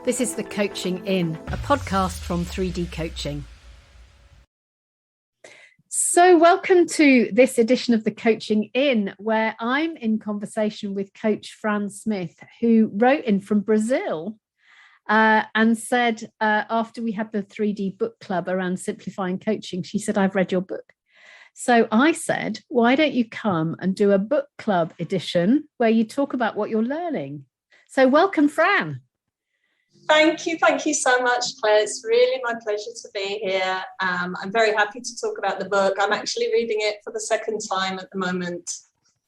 This is The Coaching In, a podcast from 3D Coaching. So welcome to this edition of The Coaching In, where I'm in conversation with Coach Fran Smith, who wrote in from Brazil and said after we had the 3D book club around simplifying coaching, she said, "I've read your book." So I said, why don't you come and do a book club edition where you talk about what you're learning? So welcome, Fran. Thank you so much, Claire. It's really my pleasure to be here. I'm very happy to talk about the book. I'm actually reading it for the second time at the moment.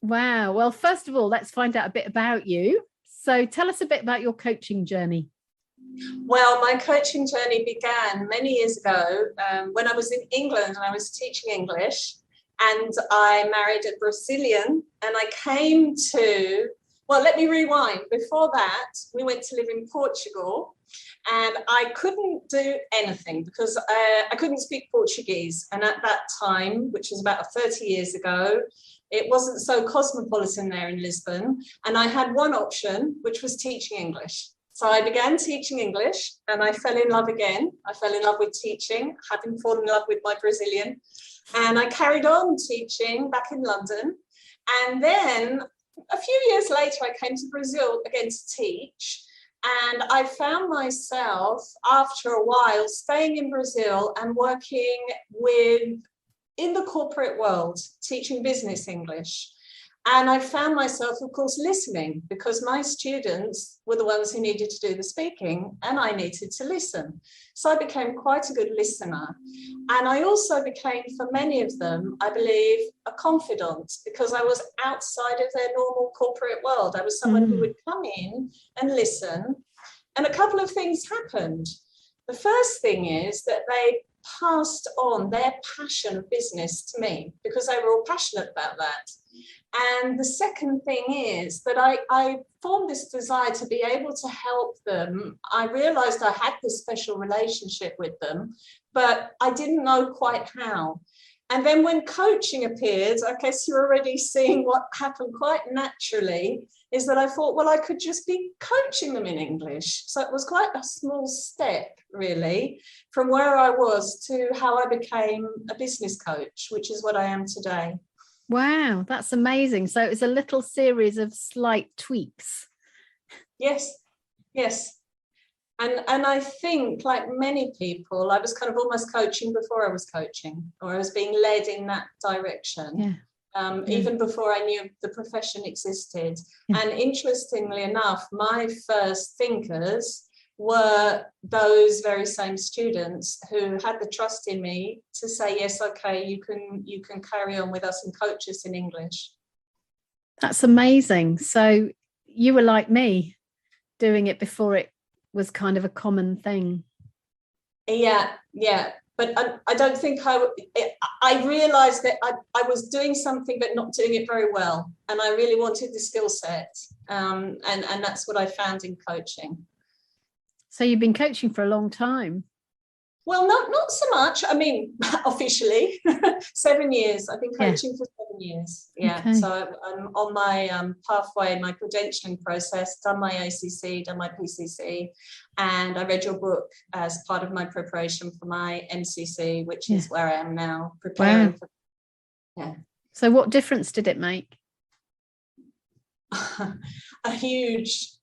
Wow. Well, first of all, let's find out a bit about you. So tell us a bit about your coaching journey. Well, my coaching journey began many years ago when I was in England and I was teaching English, and I married a Brazilian, and I came to, well, let me rewind. Before that, we went to live in Portugal, and I couldn't do anything because I couldn't speak Portuguese. And at that time, which was about 30 years ago, it wasn't so cosmopolitan there in Lisbon. And I had one option, which was teaching English. So I began teaching English and I fell in love again. I fell in love with teaching, having fallen in love with my Brazilian. And I carried on teaching back in London. And then a few years later, I came to Brazil again to teach. And I found myself, after a while, staying in Brazil and working in the corporate world, teaching business English. And I found myself, of course, listening, because my students were the ones who needed to do the speaking and I needed to listen. So I became quite a good listener. And I also became, for many of them, I believe, a confidant, because I was outside of their normal corporate world. I was someone who would come in and listen. And a couple of things happened. The first thing is that they passed on their passion of business to me, because they were all passionate about that. And the second thing is that I formed this desire to be able to help them. I realized I had this special relationship with them, but I didn't know quite how. And then when coaching appeared, I guess you're already seeing what happened quite naturally, is that I thought, well, I could just be coaching them in English. So it was quite a small step, really, from where I was to how I became a business coach, which is what I am today. Wow, that's amazing. So it was a little series of slight tweaks. Yes. And I think, like many people, I was kind of almost coaching before I was coaching, or I was being led in that direction, even before I knew the profession existed. Yeah. And interestingly enough, my first thinkers were those very same students who had the trust in me to say, yes, okay, you can carry on with us and coach us in English. That's amazing. So you were like me, doing it before it was kind of a common thing. Yeah. But I don't think I realized that I was doing something but not doing it very well. And I really wanted the skill set. And that's what I found in coaching. So you've been coaching for a long time. Well, not so much. I mean, officially, 7 years. I've been coaching for 7 years. Yeah. Okay. So I'm on my pathway, my credentialing process, done my ACC, done my PCC, and I read your book as part of my preparation for my MCC, which is where I am now, preparing for. Yeah. So what difference did it make? A huge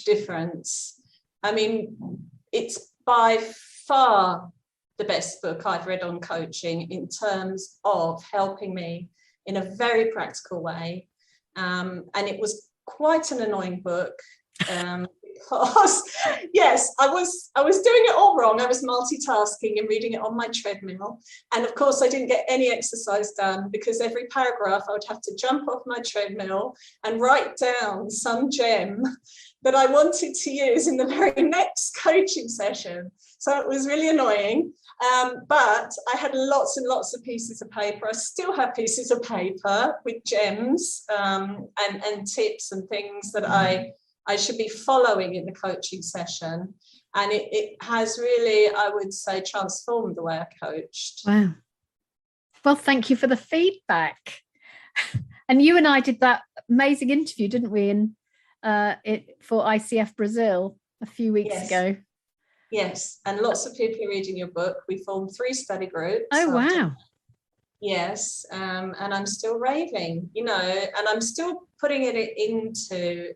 difference. I mean, it's by far the best book I've read on coaching in terms of helping me in a very practical way. And it was quite an annoying book because, yes, I was doing it all wrong. I was multitasking and reading it on my treadmill. And of course, I didn't get any exercise done because every paragraph I would have to jump off my treadmill and write down some gem that I wanted to use in the very next coaching session. So it was really annoying. But I had lots and lots of pieces of paper. I still have pieces of paper with gems and tips and things that I should be following in the coaching session. And it has really, I would say, transformed the way I coached. Wow. Well, thank you for the feedback. And you and I did that amazing interview, didn't we, for ICF Brazil? a few weeks ago. Yes, and lots of people are reading your book. We formed 3 study groups. Oh, wow. Yes, and I'm still raving, and I'm still putting it into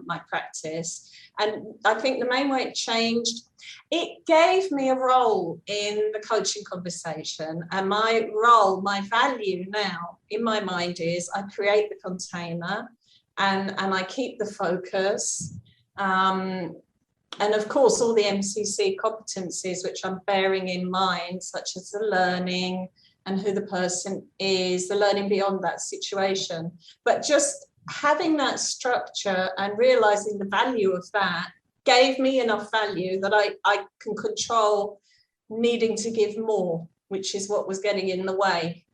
my practice. And I think the main way it changed, it gave me a role in the coaching conversation. And my role, my value now in my mind is I create the container and I keep the focus. And of course, all the MCC competencies, which I'm bearing in mind, such as the learning, and who the person is, the learning beyond that situation. But just having that structure and realizing the value of that gave me enough value that I can control needing to give more, which is what was getting in the way.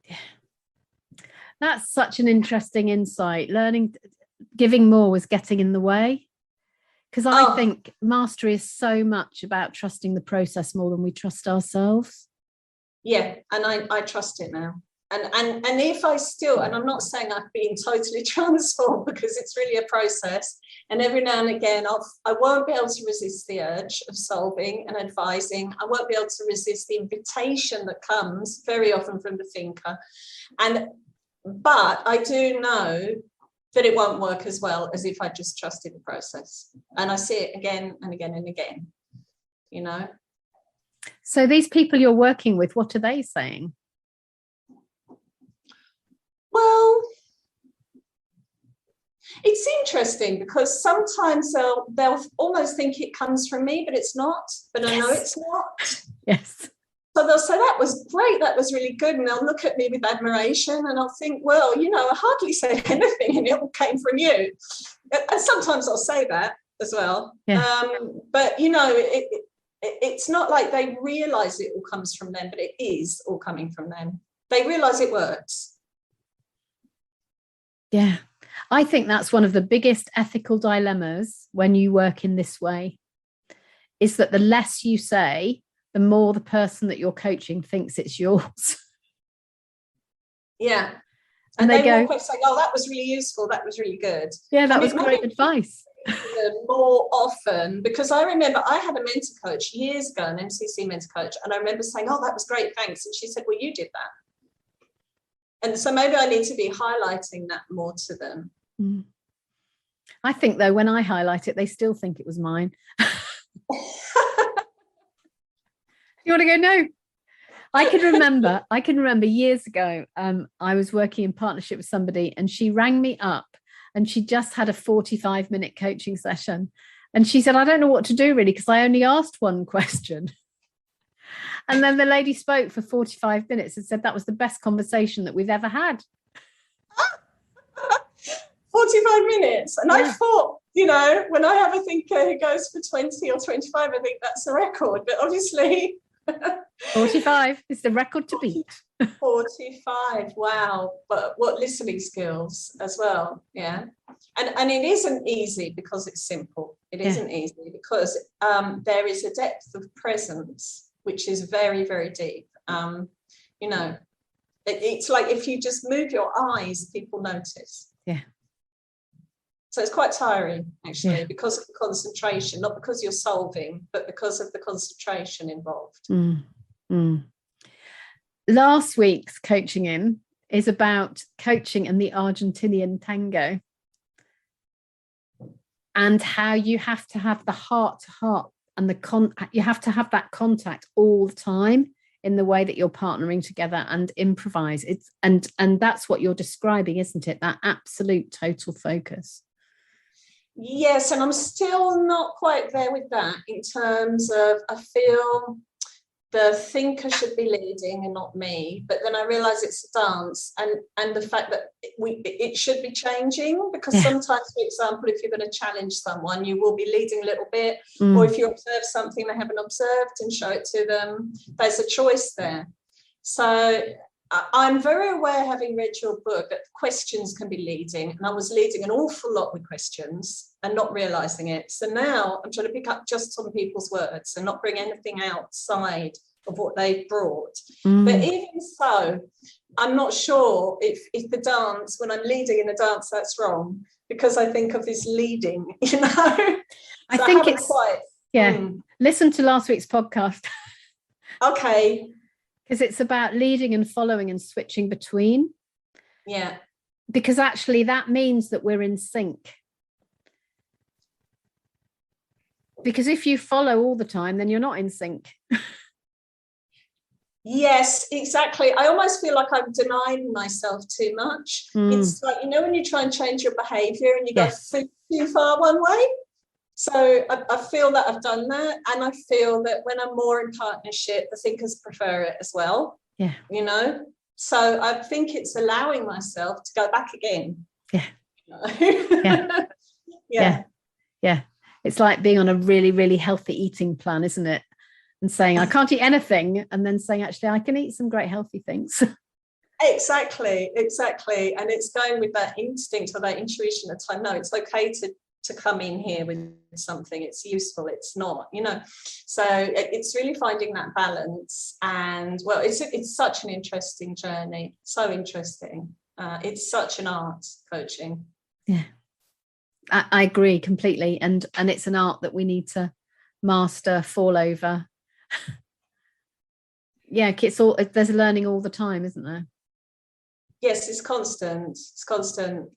That's such an interesting insight. Giving more was getting in the way. Because I think mastery is so much about trusting the process more than we trust ourselves. Yeah, and I trust it now. And if I still, and I'm not saying I've been totally transformed, because it's really a process. And every now and again, I won't be able to resist the urge of solving and advising. I won't be able to resist the invitation that comes very often from the thinker. But I do know that it won't work as well as if I just trusted the process. And I see it again and again and again, So these people you're working with, what are they saying? Well, it's interesting because sometimes they'll almost think it comes from me, but it's not. But I know it's not. Yes. So they'll say, that was great, that was really good. And they'll look at me with admiration and I'll think, well, I hardly said anything and it all came from you. And sometimes I'll say that as well. Yeah. But, it's not like they realise it all comes from them, but it is all coming from them. They realise it works. Yeah. I think that's one of the biggest ethical dilemmas when you work in this way, is that the less you say, the more the person that you're coaching thinks it's yours. Yeah. And they walk away saying, that was really useful. That was really good. Yeah, that was great advice. More often, because I remember I had a mentor coach years ago, an MCC mentor coach, and I remember saying, that was great, thanks. And she said, well, you did that. And so maybe I need to be highlighting that more to them. Mm. I think, though, when I highlight it, they still think it was mine. You want to go? No. I can remember years ago, I was working in partnership with somebody and she rang me up and she just had a 45-minute coaching session. And she said, I don't know what to do really, because I only asked one question. And then the lady spoke for 45 minutes and said that was the best conversation that we've ever had. 45 minutes. And I thought, when I have a thinker who goes for 20 or 25, I think that's a record. But obviously... 45 is the record to beat. 45, wow. But what listening skills as well. Yeah. And it isn't easy because it's simple. It isn't easy because there is a depth of presence which is very, very deep. It's like if you just move your eyes, people notice. Yeah. So it's quite tiring, actually, because of the concentration, not because you're solving, but because of the concentration involved. Mm. Mm. Last week's coaching in is about coaching and the Argentinian Tango, and how you have to have the heart to heart and you have to have that contact all the time in the way that you're partnering together and improvise. And that's what you're describing, isn't it? That absolute total focus. Yes, and I'm still not quite there with that in terms of, I feel the thinker should be leading and not me, but then I realise it's a dance, and the fact that it should be changing, because sometimes, for example, if you're going to challenge someone, you will be leading a little bit, or if you observe something they haven't observed and show it to them, there's a choice there. So I'm very aware, having read your book, that questions can be leading, and I was leading an awful lot with questions and not realising it. So now I'm trying to pick up just on people's words and not bring anything outside of what they've brought. But even so, I'm not sure if the dance, when I'm leading in a dance, that's wrong, because I think of this leading, I think it's quite Yeah. Listen to last week's podcast. Okay. Because it's about leading and following and switching between. Yeah. Because actually that means that we're in sync. Because if you follow all the time, then you're not in sync. Yes, exactly. I almost feel like I'm denying myself too much. It's like, you know, when you try and change your behavior and you go too far one way. So I feel that I've done that. And I feel that when I'm more in partnership, the thinkers prefer it as well. Yeah. You know, so I think it's allowing myself to go back again. Yeah. Yeah. Yeah. Yeah. It's like being on a really, really healthy eating plan, isn't it? And saying, I can't eat anything. And then saying, actually, I can eat some great healthy things. Exactly. And it's going with that instinct or that intuition that I know it's okay to come in here with something. It's useful. It's not, you know. So it's really finding that balance. And well, it's such an interesting journey. So interesting. It's such an art, coaching. Yeah. I agree completely. And it's an art that we need to master, fall over. Yeah, there's learning all the time, isn't there? Yes, it's constant.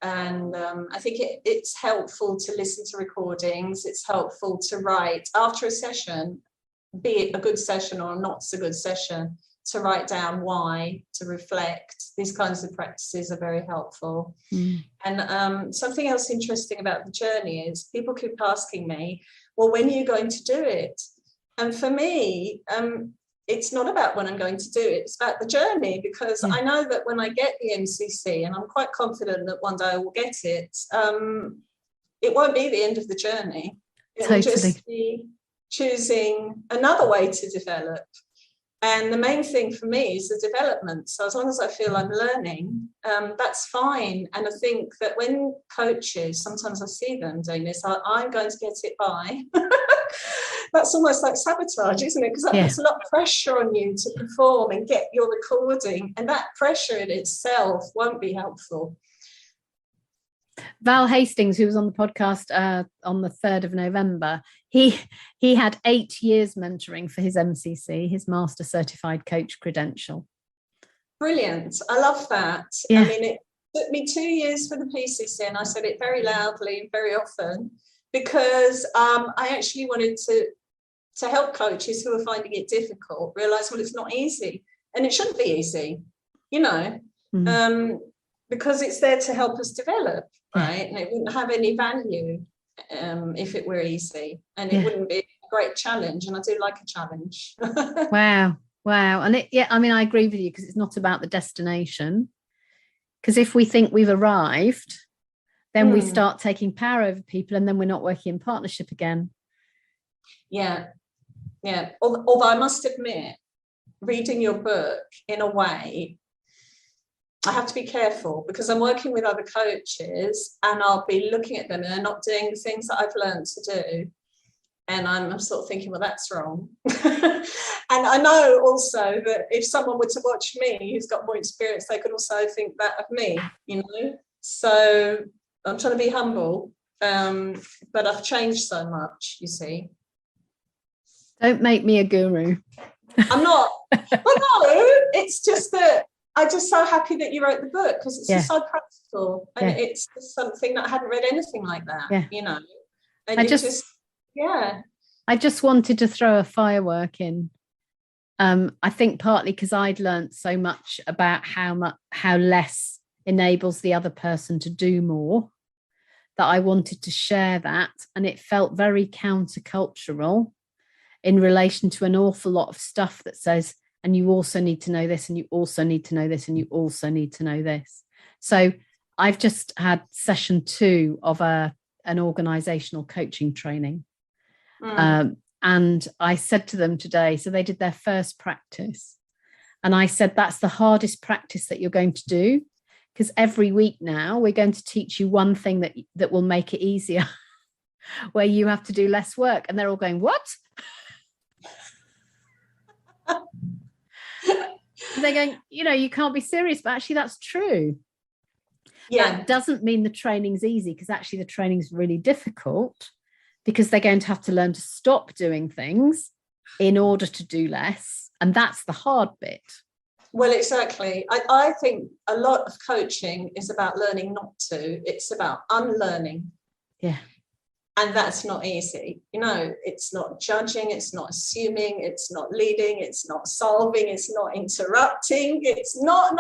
And I think it's helpful to listen to recordings. It's helpful to write after a session, be it a good session or not so good session, to write down why, to reflect. These kinds of practices are very helpful. And something else interesting about the journey is people keep asking me, well, when are you going to do it? And for me, it's not about when I'm going to do it, it's about the journey, because I know that when I get the MCC, and I'm quite confident that one day I will get it, it won't be the end of the journey. It will just be choosing another way to develop. And the main thing for me is the development. So as long as I feel I'm learning, that's fine. And I think that when coaches, sometimes I see them doing this, I'm going to get it by. That's almost like sabotage, isn't it? Because that puts a lot of pressure on you to perform and get your recording. And that pressure in itself won't be helpful. Val Hastings, who was on the podcast on the 3rd of November, he had 8 years mentoring for his MCC, his Master Certified Coach credential. Brilliant. I love that. I mean, it took me 2 years for the PCC, and I said it very loudly and very often, because I actually wanted to help coaches who are finding it difficult realize, well, it's not easy, and it shouldn't be easy, you know, because it's there to help us develop, right? And it wouldn't have any value if it were easy, and it wouldn't be a great challenge. And I do like a challenge. Wow. And I mean, I agree with you, because it's not about the destination. Because if we think we've arrived, then we start taking power over people, and then we're not working in partnership again. Yeah. Although I must admit, reading your book in a way, I have to be careful, because I'm working with other coaches and I'll be looking at them and they're not doing the things that I've learned to do. And I'm sort of thinking, well, that's wrong. And I know also that if someone were to watch me who's got more experience, they could also think that of me, you know. So I'm trying to be humble, but I've changed so much, you see. Don't make me a guru. I'm not. Well, no, it's just that I'm just so happy that you wrote the book, because it's just so practical, and it's just something that I hadn't read anything like that, you know. And I just wanted to throw a firework in. I think partly because I'd learned so much about how less enables the other person to do more, that I wanted to share that, and it felt very countercultural in relation to an awful lot of stuff that says, and you also need to know this, and you also need to know this, and you also need to know this. So I've just had session 2 of an organizational coaching training. And I said to them today, so they did their first practice. And I said, that's the hardest practice that you're going to do, because every week now we're going to teach you one thing that will make it easier, where you have to do less work. And they're all going, what? They're going, you know, you can't be serious, but actually that's true. That doesn't mean the training's easy, because actually the training's really difficult, because they're going to have to learn to stop doing things in order to do less. And that's the hard bit. Well, exactly. I think a lot of coaching is about learning not to. It's about unlearning. Yeah. And that's not easy. You know, it's not judging, it's not assuming, it's not leading, it's not solving, it's not interrupting, it's not.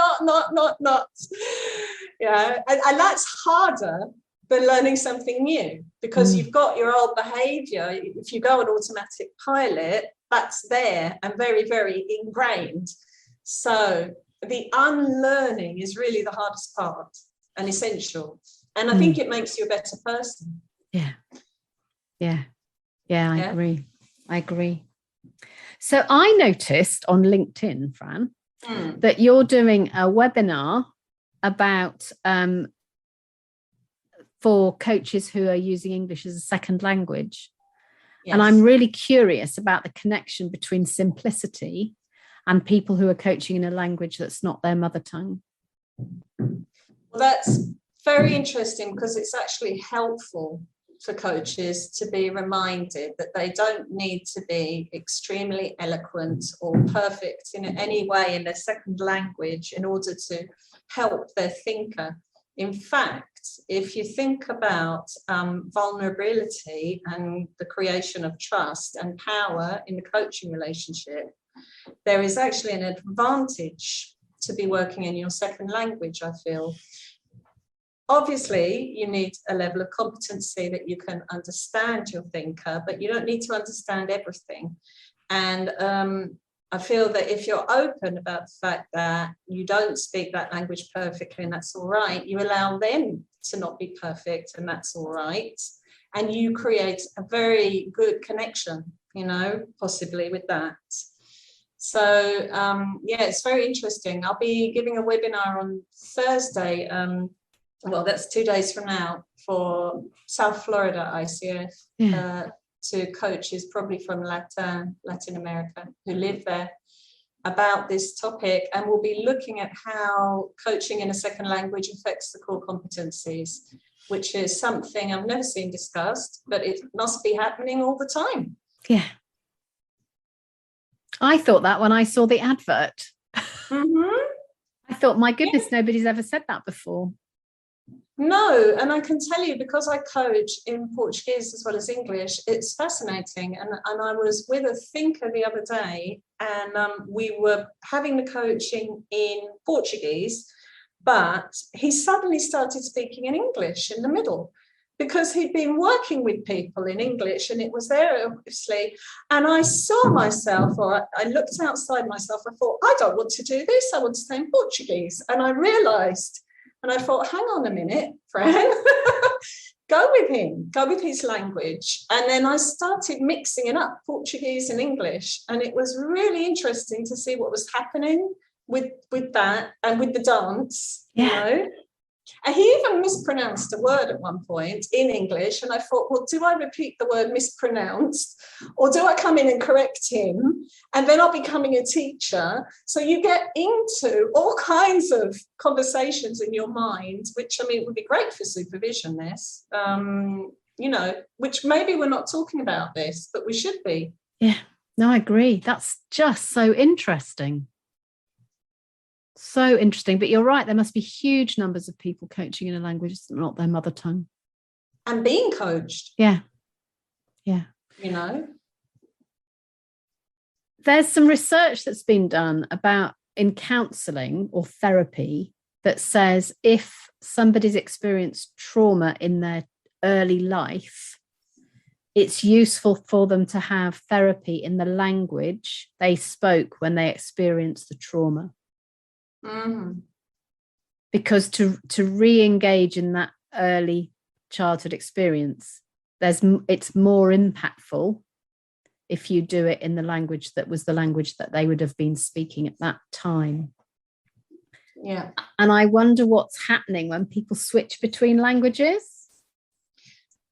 Yeah. And that's harder than learning something new, because you've got your old behavior. If you go on automatic pilot, that's there and very, very ingrained. So the unlearning is really the hardest part and essential. And I think it makes you a better person. Yeah, I agree. So I noticed on LinkedIn, Fran, that you're doing a webinar about for coaches who are using English as a second language. Yes. And I'm really curious about the connection between simplicity and people who are coaching in a language that's not their mother tongue. Well, that's very interesting, because it's actually helpful for coaches to be reminded that they don't need to be extremely eloquent or perfect in any way in their second language in order to help their thinker. In fact, if you think about vulnerability and the creation of trust and power in the coaching relationship, there is actually an advantage to be working in your second language, I feel. Obviously, you need a level of competency that you can understand your thinker, but you don't need to understand everything. And I feel that if you're open about the fact that you don't speak that language perfectly, and that's all right, you allow them to not be perfect, and that's all right. And you create a very good connection, you know, possibly with that. So, yeah, it's very interesting. I'll be giving a webinar on Thursday. Well, that's 2 days from now, for South Florida ICF, to coaches probably from Latin America who live there, about this topic. And we'll be looking at how coaching in a second language affects the core competencies, which is something I've never seen discussed, but it must be happening all the time. Yeah. I thought that when I saw the advert. I thought, my goodness, nobody's ever said that before. No, and I can tell you, because I coach in Portuguese as well as English, it's fascinating. And I was with a thinker the other day, and we were having the coaching in Portuguese, but he suddenly started speaking in English in the middle, because he'd been working with people in English and it was there, obviously. And I saw myself, or I looked outside myself, I thought, I don't want to do this, I want to stay in Portuguese. And I realised, and I thought, hang on a minute, Fran, go with him, go with his language. And then I started mixing it up, Portuguese and English. And it was really interesting to see what was happening with that, and with the dance, you know. And he even mispronounced a word at one point in English. And I thought, well, do I repeat the word mispronounced, or do I come in and correct him? And then I'll be becoming a teacher. So you get into all kinds of conversations in your mind, which, I mean, would be great for supervision, this, you know, which maybe we're not talking about this, but we should be. Yeah, no, I agree. That's just so interesting. So interesting. But you're right, there must be huge numbers of people coaching in a language that's not their mother tongue. And being coached. Yeah. Yeah. You know? There's some research that's been done about in counselling or therapy that says if somebody's experienced trauma in their early life, it's useful for them to have therapy in the language they spoke when they experienced the trauma. Because to re-engage in that early childhood experience, it's more impactful if you do it in the language that was the language that they would have been speaking at that time. Yeah. And I wonder what's happening when people switch between languages.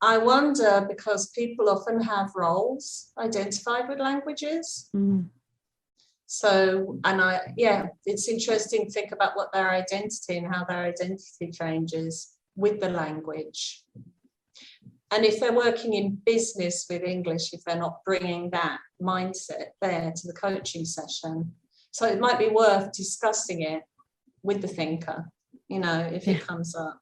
I wonder, because people often have roles identified with languages. So, and it's interesting to think about what their identity and how their identity changes with the language. And if they're working in business with English, if they're not bringing that mindset there to the coaching session, so it might be worth discussing it with the thinker, if it comes up.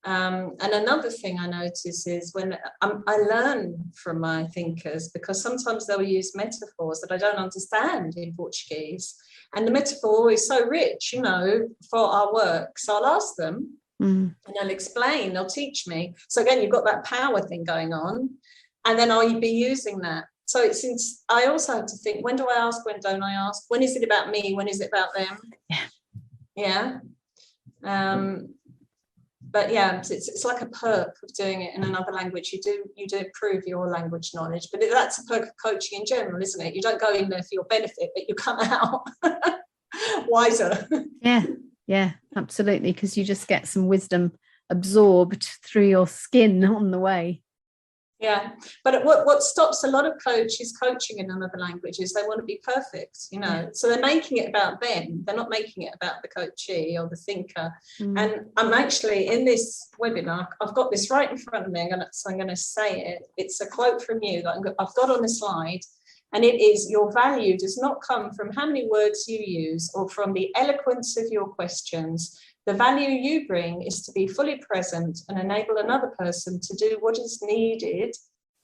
And another thing I notice is when I learn from my thinkers, because sometimes they'll use metaphors that I don't understand in Portuguese. And the metaphor is so rich, for our work. So I'll ask them and they'll explain, they'll teach me. So again, you've got that power thing going on. And then I'll be using that. So I also have to think, when do I ask? When don't I ask? When is it about me? When is it about them? Yeah. But yeah, it's like a perk of doing it in another language. You do improve your language knowledge, but that's a perk of coaching in general, isn't it? You don't go in there for your benefit, but you come out wiser. Yeah, absolutely, because you just get some wisdom absorbed through your skin on the way. Yeah, but what stops a lot of coaches coaching in another language is they want to be perfect, so they're making it about them. They're not making it about the coachee or the thinker. And I'm actually in this webinar, I've got this right in front of me, so I'm going to say it. It's a quote from you that I've got on the slide, and it is, your value does not come from how many words you use or from the eloquence of your questions. The value you bring is to be fully present and enable another person to do what is needed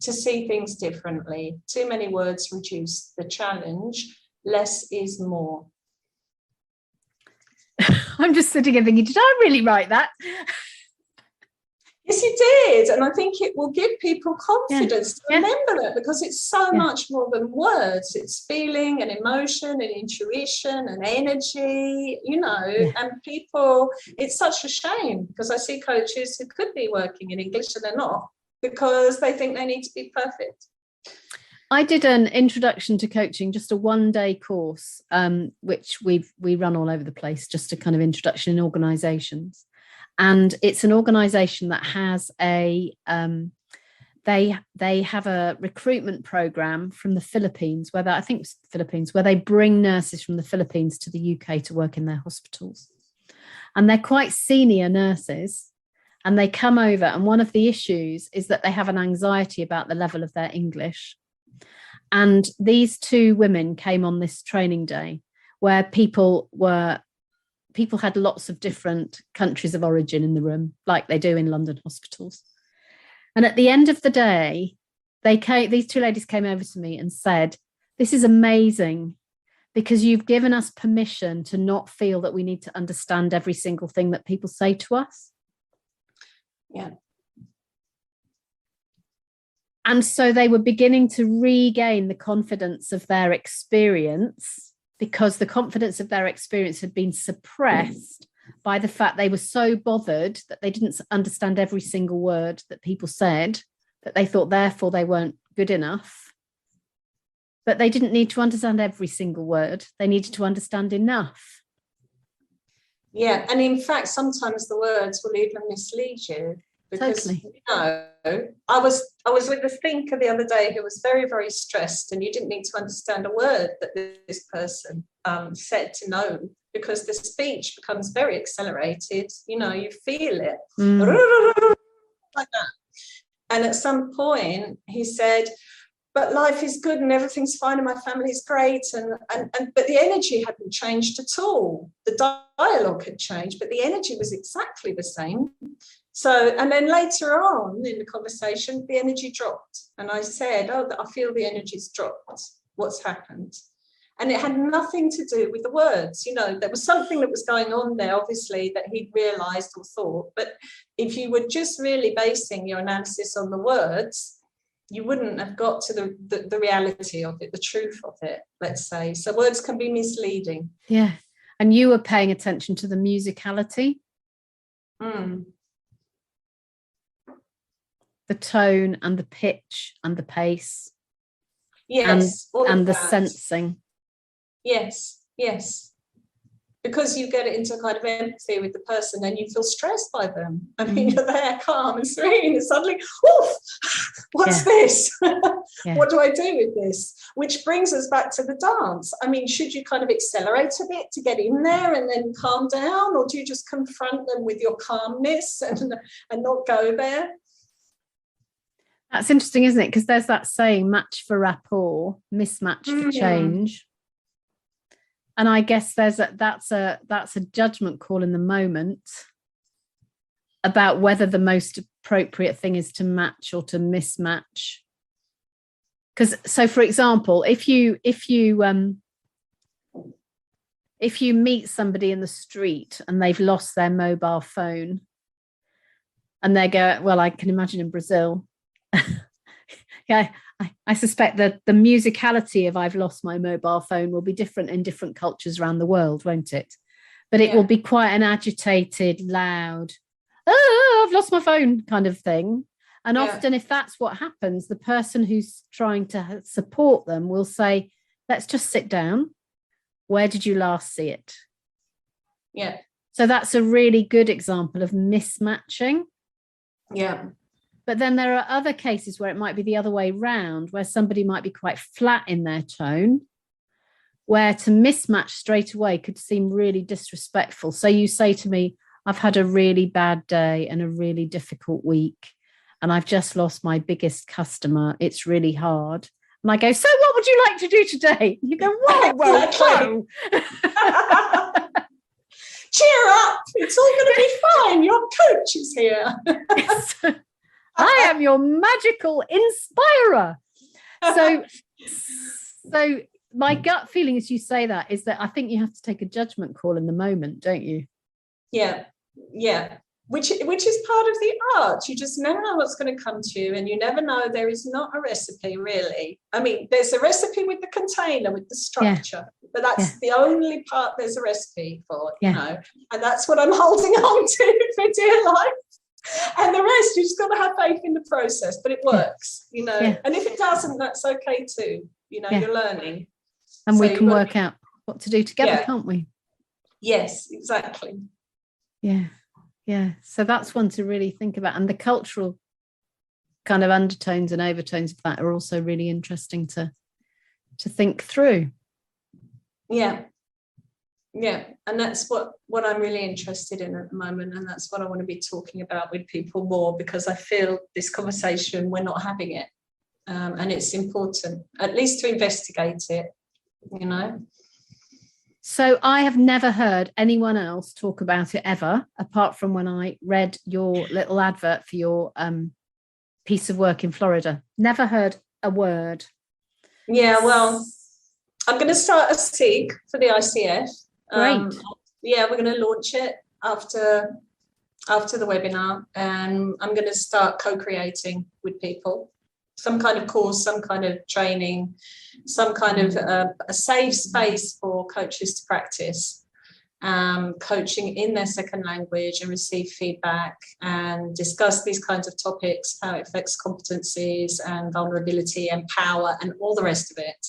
to see things differently. Too many words reduce the challenge. Less is more. I'm just sitting here thinking, did I really write that? Yes, you did. And I think it will give people confidence to remember that, because it's so much more than words. It's feeling and emotion and intuition and energy, and people, it's such a shame, because I see coaches who could be working in English and they're not, because they think they need to be perfect. I did an introduction to coaching, just a one-day course, which we run all over the place, just a kind of introduction in organisations. And it's an organisation that has they have a recruitment program from the Philippines, where they bring nurses from the Philippines to the UK to work in their hospitals. And they're quite senior nurses, and they come over, and one of the issues is that they have an anxiety about the level of their English. And these two women came on this training day where people had lots of different countries of origin in the room, like they do in London hospitals. And at the end of the day, these two ladies came over to me and said, this is amazing, because you've given us permission to not feel that we need to understand every single thing that people say to us. Yeah. And so they were beginning to regain the confidence of their experience, because the confidence of their experience had been suppressed by the fact they were so bothered that they didn't understand every single word that people said, that they thought therefore they weren't good enough. But they didn't need to understand every single word. They needed to understand enough. Yeah, and in fact, sometimes the words will even mislead you. Because, totally. I was with a thinker the other day who was very, very stressed, and you didn't need to understand a word that this person said to know, because the speech becomes very accelerated. You feel it like that. And at some point he said, but life is good and everything's fine and my family's great, but the energy hadn't changed at all. The dialogue had changed, but the energy was exactly the same. So, and then later on in the conversation, the energy dropped. And I said, I feel the energy's dropped. What's happened? And it had nothing to do with the words. There was something that was going on there, obviously, that he'd realised or thought. But if you were just really basing your analysis on the words, you wouldn't have got to the reality of it, the truth of it, let's say. So words can be misleading. Yeah. And you were paying attention to the musicality. The tone and the pitch and the pace. Yes. And the sensing. Yes. Because you get into kind of empathy with the person and you feel stressed by them. I mean, you're there calm and serene, and suddenly, oof, what's this? What do I do with this? Which brings us back to the dance. I mean, should you kind of accelerate a bit to get in there and then calm down, or do you just confront them with your calmness and not go there? That's interesting, isn't it? Because there's that saying, match for rapport, mismatch for change. And I guess that's a judgment call in the moment about whether the most appropriate thing is to match or to mismatch. Because, so for example, if you meet somebody in the street and they've lost their mobile phone, and they go, well, I can imagine in Brazil, yeah, I suspect that the musicality of I've lost my mobile phone will be different in different cultures around the world, won't it? But it will be quite an agitated, loud, oh, I've lost my phone kind of thing. And often if that's what happens, the person who's trying to support them will say, let's just sit down. Where did you last see it? Yeah. So that's a really good example of mismatching. Yeah. But then there are other cases where it might be the other way round, where somebody might be quite flat in their tone, where to mismatch straight away could seem really disrespectful. So you say to me, I've had a really bad day and a really difficult week, and I've just lost my biggest customer. It's really hard. And I go, so what would you like to do today? You go, whoa, whoa, whoa. Cheer up. It's all going to be fine. Your coach is here. I am your magical inspirer. So my gut feeling as you say that is that I think you have to take a judgment call in the moment, don't you? Yeah. Which is part of the art. You just never know what's going to come to you, and you never know. There is not a recipe, really. I mean, there's a recipe with the container, with the structure, but that's the only part there's a recipe for, you know, and that's what I'm holding on to for dear life. And the rest, you just got to have faith in the process, but it works, you know. And if it doesn't, that's okay too. You know, you're learning. And so we can work out what to do together, can't we? Yes, exactly. Yeah. So that's one to really think about. And the cultural kind of undertones and overtones of that are also really interesting to think through. Yeah. And that's what I'm really interested in at the moment. And that's what I want to be talking about with people more, because I feel this conversation, we're not having it. And it's important, at least to investigate it, you know. So I have never heard anyone else talk about it ever, apart from when I read your little advert for your piece of work in Florida. Never heard a word. Yeah, well, I'm going to start a SIG for the ICF. Great. We're going to launch it after the webinar, and I'm going to start co-creating with people. Some kind of course, some kind of training, some kind of a safe space for coaches to practice coaching in their second language and receive feedback and discuss these kinds of topics, how it affects competencies and vulnerability and power and all the rest of it.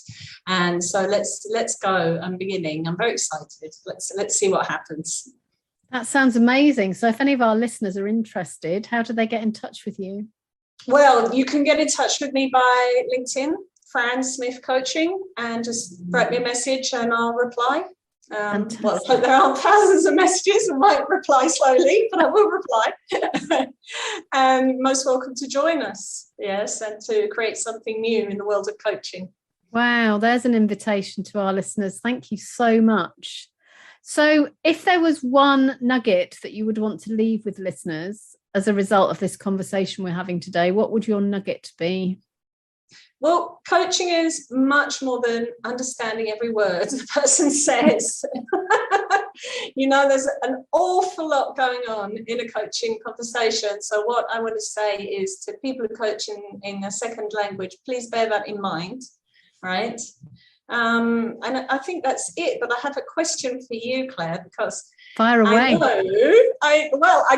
And so let's go. I'm beginning. I'm very excited. Let's see what happens. That sounds amazing. So if any of our listeners are interested, how do they get in touch with you? Well, you can get in touch with me by LinkedIn, Fran Smith Coaching, and just write me a message and I'll reply. Well, there aren't thousands of messages. I might reply slowly, but I will reply. And most welcome to join us, yes, and to create something new in the world of coaching. Wow, there's an invitation to our listeners. Thank you so much. So if there was one nugget that you would want to leave with listeners as a result of this conversation we're having today, what would your nugget be? Well, coaching is much more than understanding every word the person says. You know, there's an awful lot going on in a coaching conversation. So what I want to say is to people who coach in a second language, please bear that in mind, right? And I think that's it. But I have a question for you, Claire, because fire away. I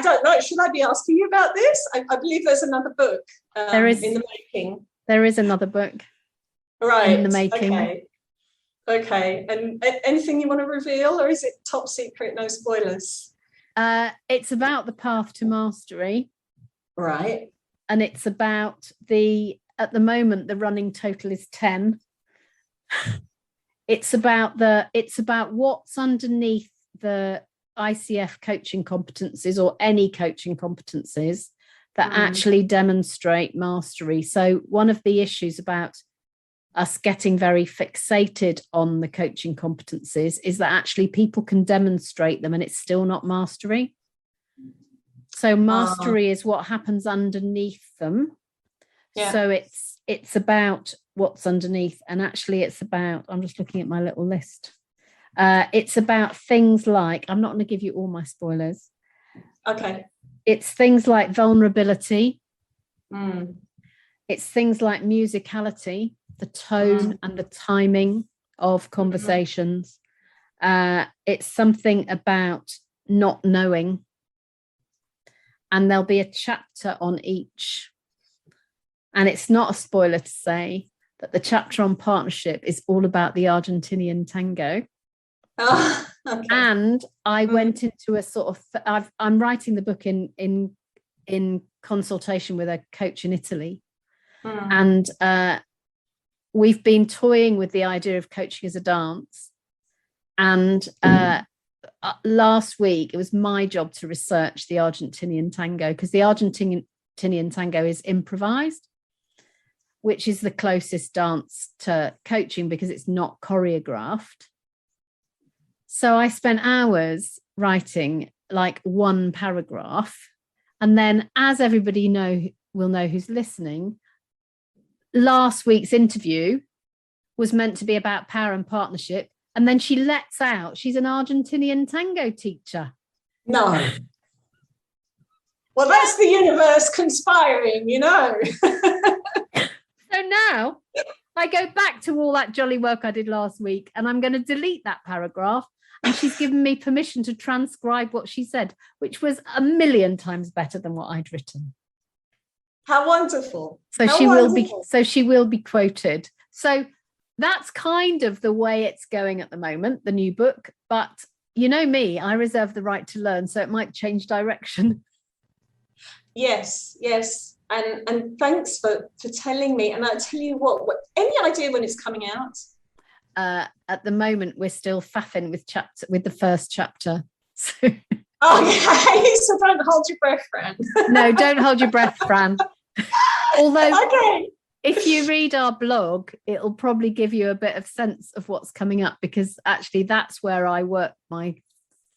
don't know. Should I be asking you about this? I believe there's another book there is in the making. There is another book. Right. In the making. Okay. And anything you want to reveal, or is it top secret, no spoilers? It's about the path to mastery. Right. And it's about at the moment, the running total is 10. It's about what's underneath the ICF coaching competencies or any coaching competencies that actually demonstrate mastery. So one of the issues about us getting very fixated on the coaching competencies is that actually people can demonstrate them and it's still not mastery. So mastery is what happens underneath them. Yeah. So it's about what's underneath, and actually it's about, I'm just looking at my little list. It's about things like, I'm not going to give you all my spoilers. Okay. It's things like vulnerability. It's things like musicality, the tone and the timing of conversations. It's something about not knowing. And there'll be a chapter on each. And it's not a spoiler to say that the chapter on partnership is all about the Argentinian tango. Oh, okay. And I went into a sort of, I'm writing the book in consultation with a coach in Italy. And we've been toying with the idea of coaching as a dance. And last week, it was my job to research the Argentinian tango, because the Argentinian tango is improvised, which is the closest dance to coaching because it's not choreographed. So I spent hours writing like one paragraph. And then, as everybody will know who's listening, last week's interview was meant to be about power and partnership. And then she lets out, she's an Argentinian tango teacher. No. Well, that's the universe conspiring, you know. So now I go back to all that jolly work I did last week, and I'm going to delete that paragraph. And she's given me permission to transcribe what she said, which was 1,000,000 times better than what I'd written. How wonderful. So she will be quoted. So that's kind of the way it's going at the moment, the new book. But you know me, I reserve the right to learn, so it might change direction. Yes. And thanks for telling me. And I'll tell you what, any idea when it's coming out? At the moment, we're still faffing with the first chapter. So. Okay, so don't hold your breath, Fran. No, don't hold your breath, Fran. Although, if you read our blog, it'll probably give you a bit of sense of what's coming up, because actually that's where I work my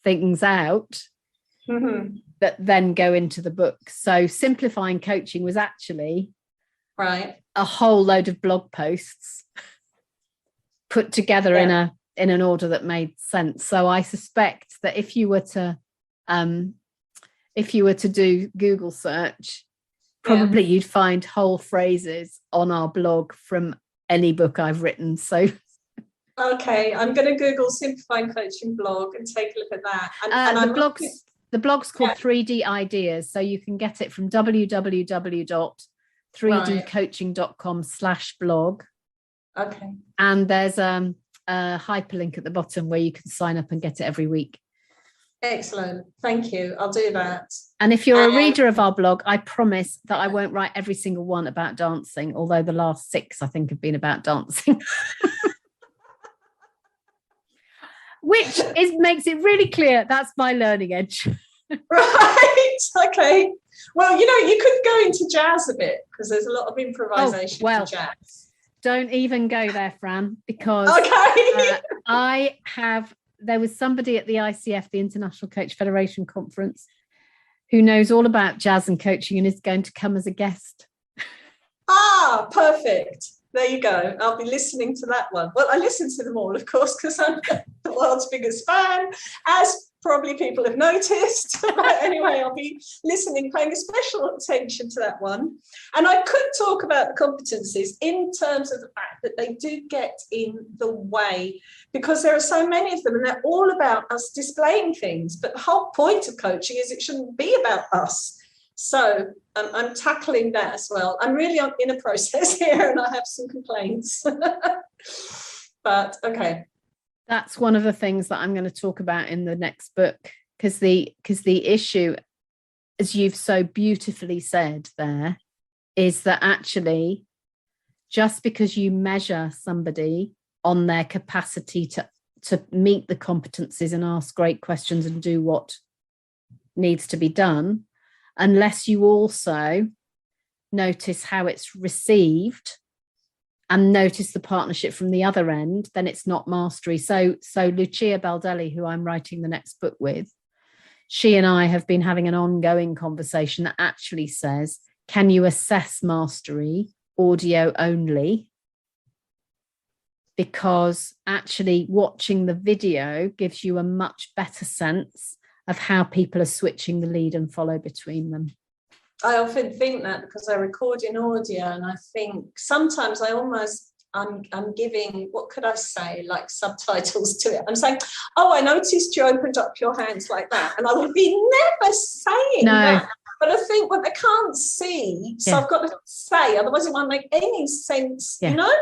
things out that then go into the book. So simplifying coaching was actually a whole load of blog posts put together in an order that made sense. So I suspect that if you were to do Google search, probably you'd find whole phrases on our blog from any book I've written. So okay, I'm going to Google simplifying coaching blog and take a look at that. And the blog's called 3D Ideas, so you can get it from www.3dcoaching.com/blog. Okay. And there's a hyperlink at the bottom where you can sign up and get it every week. Excellent. Thank you. I'll do that. And if you're a reader of our blog, I promise that I won't write every single one about dancing, although the last 6, I think, have been about dancing. Which makes it really clear that's my learning edge. Right. Okay. Well, you could go into jazz a bit, because there's a lot of improvisation in jazz. Don't even go there, Fran, because there was somebody at the ICF, the International Coach Federation Conference, who knows all about jazz and coaching and is going to come as a guest. Ah, perfect. There you go. I'll be listening to that one. Well, I listen to them all, of course, because I'm the world's biggest fan, as probably people have noticed. But anyway, I'll be listening, paying a special attention to that one. And I could talk about the competencies in terms of the fact that they do get in the way, because there are so many of them and they're all about us displaying things. But the whole point of coaching is it shouldn't be about us. So I'm tackling that as well. I'm really in a process here and I have some complaints. But okay. That's one of the things that I'm going to talk about in the next book, because the issue, as you've so beautifully said there, is that actually just because you measure somebody on their capacity to meet the competencies and ask great questions and do what needs to be done, unless you also notice how it's received and notice the partnership from the other end, then it's not mastery. So Lucia Baldelli, who I'm writing the next book with, she and I have been having an ongoing conversation that actually says, can you assess mastery audio only? Because actually watching the video gives you a much better sense of how people are switching the lead and follow between them. I often think that because I record in audio, and I think sometimes I'm giving, what could I say, like subtitles to it. I'm saying, oh, I noticed you opened up your hands like that. And I would be never saying that. But I think, well, they can't see, so I've got to say, otherwise it won't make any sense, you know?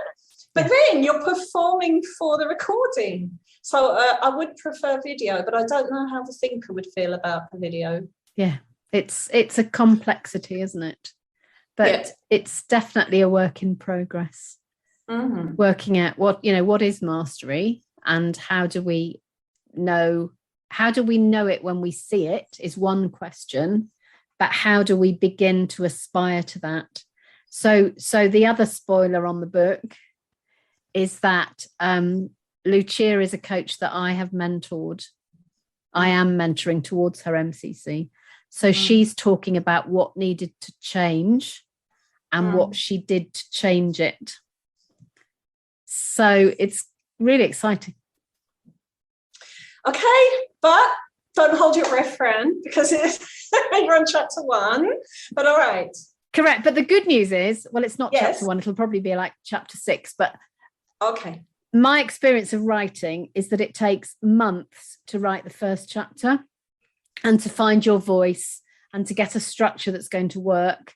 But then you're performing for the recording. So I would prefer video, but I don't know how the thinker would feel about the video. Yeah, it's a complexity, isn't it? But it's definitely a work in progress. Mm-hmm. Working out what is mastery, and how do we know it when we see it is one question, but how do we begin to aspire to that? So the other spoiler on the book is that Lucia is a coach that I have mentored. I am mentoring towards her MCC. So she's talking about what needed to change and what she did to change it. So it's really exciting. Okay, but don't hold your breath, Fran, because you're on chapter 1. But all right. Correct. But the good news is, well, it's not chapter 1. It'll probably be like chapter 6. But okay. My experience of writing is that it takes months to write the first chapter and to find your voice and to get a structure that's going to work.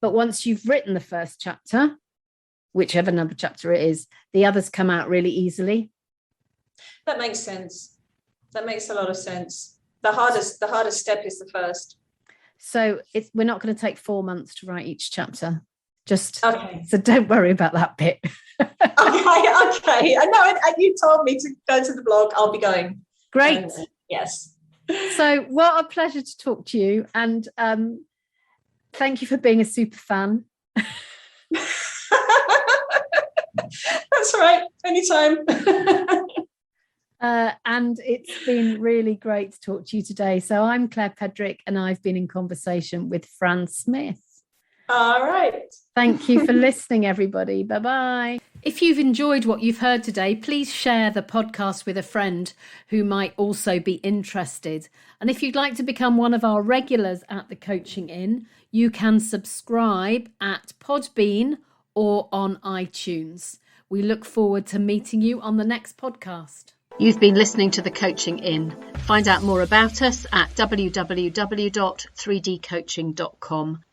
But once you've written the first chapter, whichever number chapter it is, the others come out really easily. That makes sense. That makes a lot of sense. The hardest step is the first. So we're not going to take 4 months to write each chapter. So don't worry about that bit. Okay. I know, and you told me to go to the blog. I'll be going. Great. Yes. So what a pleasure to talk to you, and thank you for being a super fan. That's right. Anytime. And it's been really great to talk to you today. So I'm Claire Pedrick, and I've been in conversation with Fran Smith. All right. Thank you for listening, everybody. Bye-bye. If you've enjoyed what you've heard today, please share the podcast with a friend who might also be interested. And if you'd like to become one of our regulars at the Coaching Inn, you can subscribe at Podbean or on iTunes. We look forward to meeting you on the next podcast. You've been listening to The Coaching Inn. Find out more about us at www.3dcoaching.com.